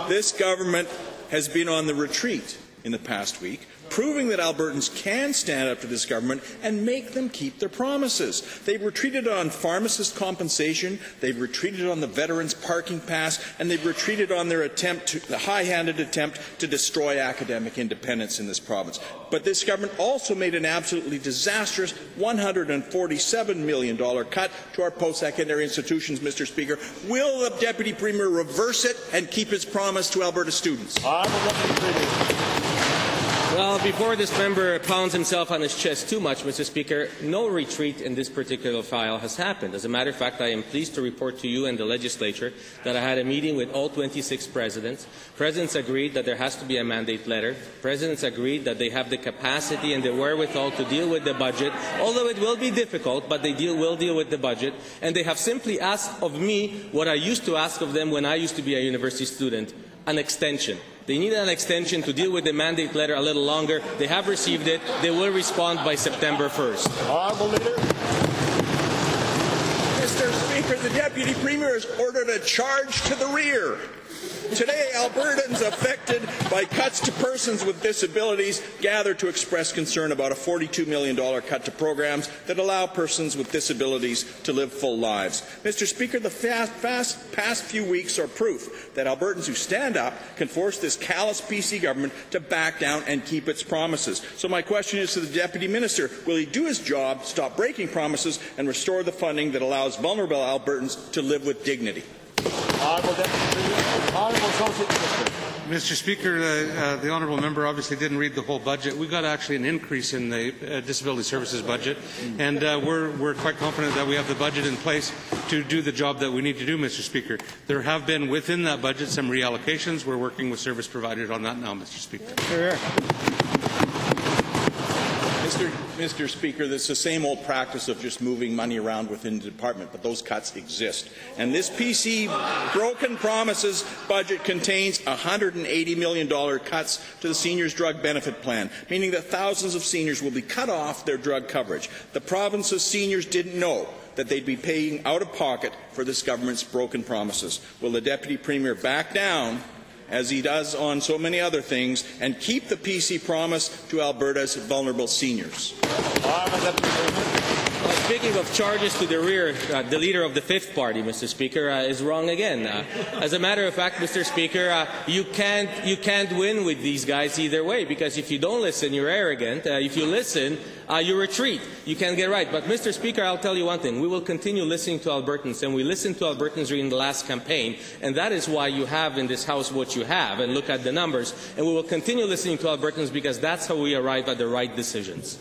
This government has been on the retreat in the past week, proving that Albertans can stand up to this government and make them keep their promises. They've retreated on pharmacist compensation, they've retreated on the veterans parking pass, and they've retreated on their the high-handed attempt to destroy academic independence in this province. But this government also made an absolutely disastrous $147 million cut to our post-secondary institutions, Mr. Speaker. Will the Deputy Premier reverse it and keep his promise to Alberta students? Well, before this member pounds himself on his chest too much, Mr. Speaker, no retreat in this particular file has happened. As a matter of fact, I am pleased to report to you and the legislature that I had a meeting with all 26 presidents. Presidents agreed that there has to be a mandate letter. Presidents agreed that they have the capacity and the wherewithal to deal with the budget, although it will be difficult, but they will deal with the budget. And they have simply asked of me what I used to ask of them when I used to be a university student, an extension. They need an extension to deal with the mandate letter a little longer. They have received it. They will respond by September 1st. Honourable Leader. Mr. Speaker, the Deputy Premier has ordered a charge to the rear. Today, Albertans affected by cuts to persons with disabilities gather to express concern about a $42 million cut to programs that allow persons with disabilities to live full lives. Mr. Speaker, the past few weeks are proof that Albertans who stand up can force this callous PC government to back down and keep its promises. So my question is to the Deputy Minister, will he do his job, stop breaking promises, and restore the funding that allows vulnerable Albertans to live with dignity? Mr. Speaker, the honourable member obviously didn't read the whole budget. We got actually an increase in the disability services budget, and we're quite confident that we have the budget in place to do the job that we need to do, Mr. Speaker. There have been within that budget some reallocations. We're working with service providers on that now, Mr. Speaker. Mr. Speaker, this is the same old practice of just moving money around within the department, but those cuts exist. And this PC broken promises budget contains $180 million cuts to the seniors' drug benefit plan, meaning that thousands of seniors will be cut off their drug coverage. The province's seniors didn't know that they'd be paying out of pocket for this government's broken promises. Will the Deputy Premier back down, as he does on so many other things, and keep the PC promise to Alberta's vulnerable seniors? Speaking of charges to the rear, the leader of the fifth party, Mr. Speaker, is wrong again. As a matter of fact, Mr. Speaker, you can't win with these guys either way, because if you don't listen, you're arrogant. If you listen, you retreat. You can't get right. But, Mr. Speaker, I'll tell you one thing. We will continue listening to Albertans, and we listened to Albertans during the last campaign, and that is why you have in this House what you have, and look at the numbers. And we will continue listening to Albertans because that's how we arrive at the right decisions.